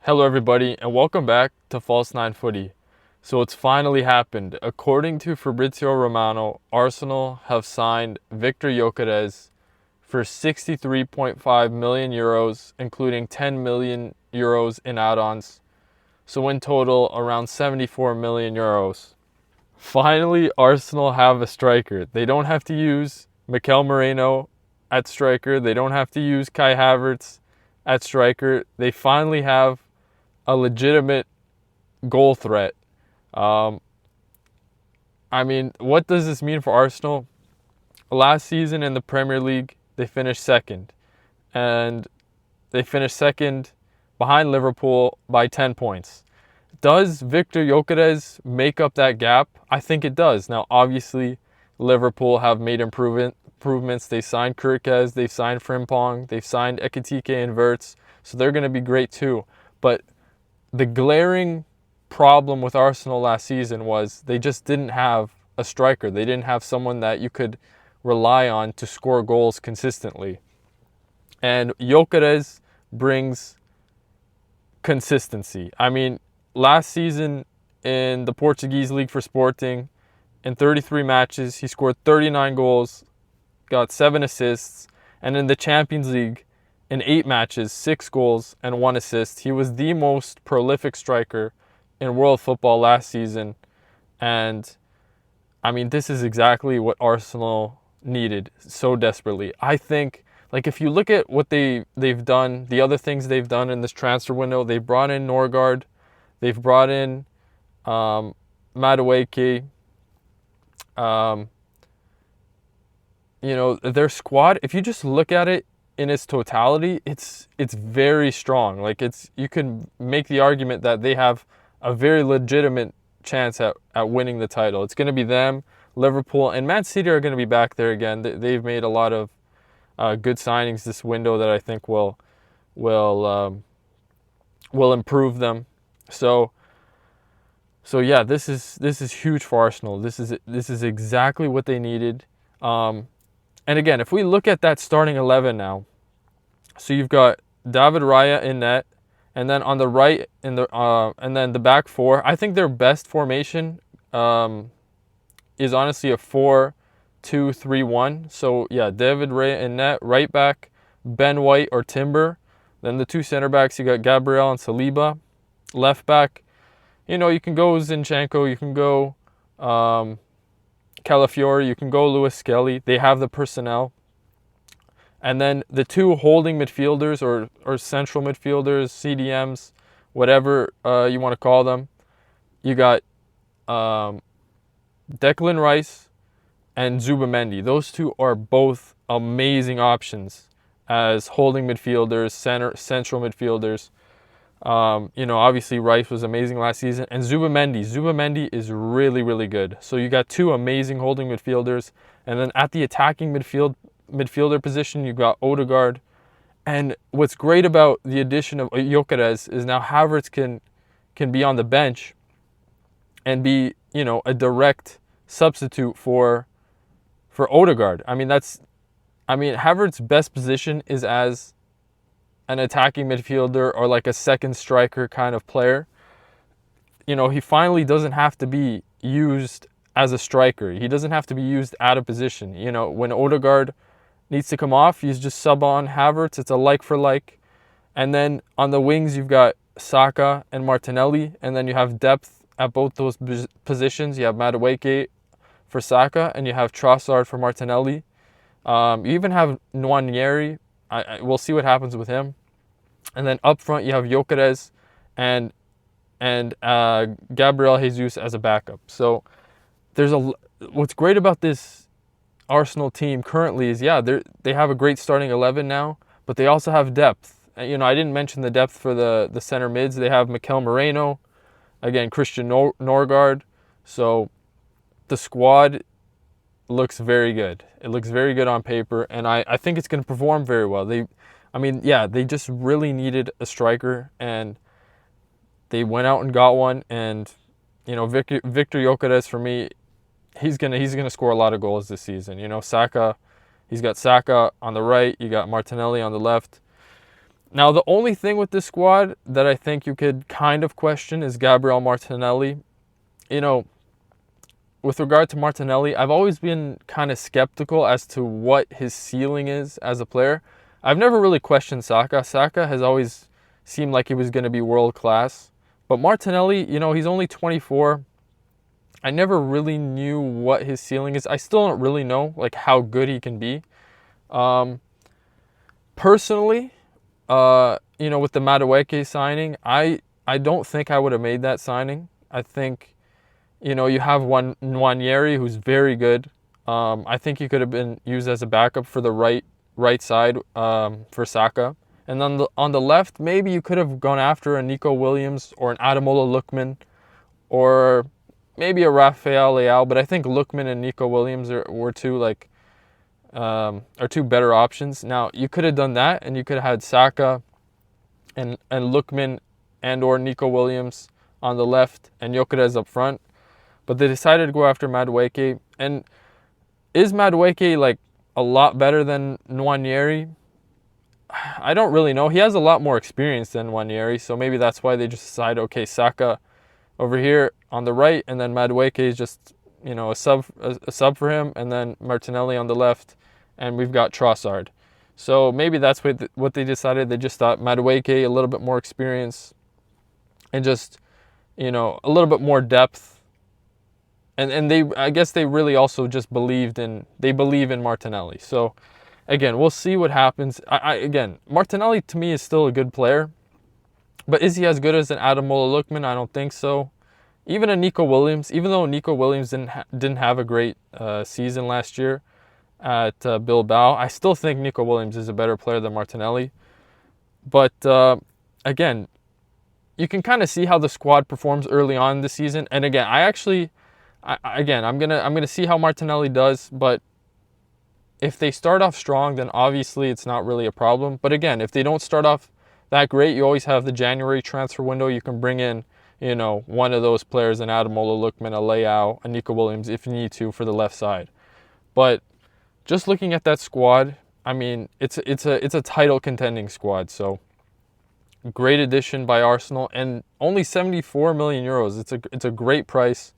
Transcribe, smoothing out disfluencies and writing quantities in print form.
Hello everybody and welcome back to False Nine Footy. So it's finally happened. According to Fabrizio Romano, Arsenal have signed Viktor Gyökeres for 63.5 million euros, including 10 million euros in add-ons. So in total, around 74 million euros. Finally, Arsenal have a striker. They don't have to use Mikel Moreno at striker. They don't have to use Kai Havertz at striker. They finally have a legitimate goal threat. Um, what does this mean for Arsenal? Last season in the Premier League, they finished second. And they finished second behind Liverpool by 10 points. Does Viktor Gyökeres make up that gap? I think it does. Now, obviously, Liverpool have made improvements. They signed Gyökeres, they've signed Frimpong, they've signed Ekitike and Wirtz, so they're going to be great too. But the glaring problem with Arsenal last season was they just didn't have a striker. They didn't have someone that you could rely on to score goals consistently. And Gyökeres brings consistency. Last season in the Portuguese League for Sporting, in 33 matches, he scored 39 goals, got 7 assists, and in the Champions League, in 8 matches, 6 goals and 1 assist. He was the most prolific striker in world football last season. And this is exactly what Arsenal needed so desperately. I think, if you look at what they've done, the other things they've done in this transfer window, they brought in Norgard, they've brought in Madueke. Their squad, if you just look at it in its totality, it's very strong. You can make the argument that they have a very legitimate chance at winning the title. It's going to be them, Liverpool, and Man City are going to be back there again. They've made a lot of good signings this window that I think will improve them. So yeah, this is huge for Arsenal. This is exactly what they needed. And again, if we look at that starting 11 now, so you've got David Raya in net, and then on the right and then the back four. I think their best formation is honestly a 4-2-3-1. So yeah, David Raya in net, right back Ben White or Timber. Then the two center backs, you got Gabriel and Saliba. Left back, you can go Zinchenko, you can go Calafiori, you can go Lewis Skelly. They have the personnel. And then the two holding midfielders or central midfielders, CDMs, whatever you want to call them. You got Declan Rice and Zubamendi. Those two are both amazing options as holding midfielders, central midfielders. Obviously Rice was amazing last season. And Zubamendi is really, really good. So you got two amazing holding midfielders. And then at the attacking midfielder position, you got Odegaard. And what's great about the addition of Gyökeres is now Havertz can be on the bench and be, a direct substitute for Odegaard. Havertz's best position is as an attacking midfielder or like a second striker kind of player. He finally doesn't have to be used as a striker. He doesn't have to be used out of position. When Odegaard needs to come off, he's just sub on Havertz. It's a like for like. And then on the wings, you've got Saka and Martinelli. And then you have depth at both those positions. You have Madueke for Saka and you have Trossard for Martinelli. You even have Nwaneri. We'll see what happens with him. And then up front, you have Gyökeres and Gabriel Jesus as a backup. So what's great about this Arsenal team currently is, they have a great starting 11 now, but they also have depth. I didn't mention the depth for the center mids. They have Mikel Moreno, again, Christian Norgard. So the squad looks very good. It looks very good on paper, and I think it's going to perform very well. They just really needed a striker, and they went out and got one. And Viktor Gyökeres, for me, he's gonna score a lot of goals this season. Saka, he's got Saka on the right, you got Martinelli on the left. Now, the only thing with this squad that I think you could kind of question is Gabriel Martinelli. You know, with regard to Martinelli, I've always been kind of skeptical as to what his ceiling is as a player. I've never really questioned Saka. Saka has always seemed like he was going to be world class. But Martinelli, you know, he's only 24. I never really knew what his ceiling is. I still don't really know like how good he can be. Personally, you know, with the Madueke signing, I don't think I would have made that signing. I think, you know, you have Nwaneri, who's very good. I think he could have been used as a backup for the right side for Saka. And then on the left, maybe you could have gone after a Nico Williams or an Ademola Lookman or maybe a Rafael Leao. But I think Lookman and Nico Williams were two better options. Now, you could have done that, and you could have had Saka and Lookman and or Nico Williams on the left and Gyökeres up front. But they decided to go after Madueke. And is Madueke like a lot better than Nwaneri? I don't really know. He has a lot more experience than Nwaneri, so maybe that's why they just decided, okay, Saka over here on the right, and then Madueke is just, you know, a sub for him, and then Martinelli on the left, and we've got Trossard. So maybe that's what they decided. They just thought Madueke, a little bit more experience, and just, you know, a little bit more depth. And I guess they really also just believe in Martinelli. So again, we'll see what happens. Again, Martinelli to me is still a good player, but is he as good as an Ademola Lookman? I don't think so. Even a Nico Williams, even though Nico Williams didn't have a great season last year at Bilbao, I still think Nico Williams is a better player than Martinelli. But again, you can kind of see how the squad performs early on in the season. And again, I'm gonna see how Martinelli does. But if they start off strong, then obviously it's not really a problem. But again, if they don't start off that great, you always have the January transfer window. You can bring in, you know, one of those players, an Ademola Lookman, a Leao, a Nico Williams, if you need to, for the left side. But just looking at that squad, I mean, it's a title contending squad. So great addition by Arsenal, and only 74 million euros. It's a great price.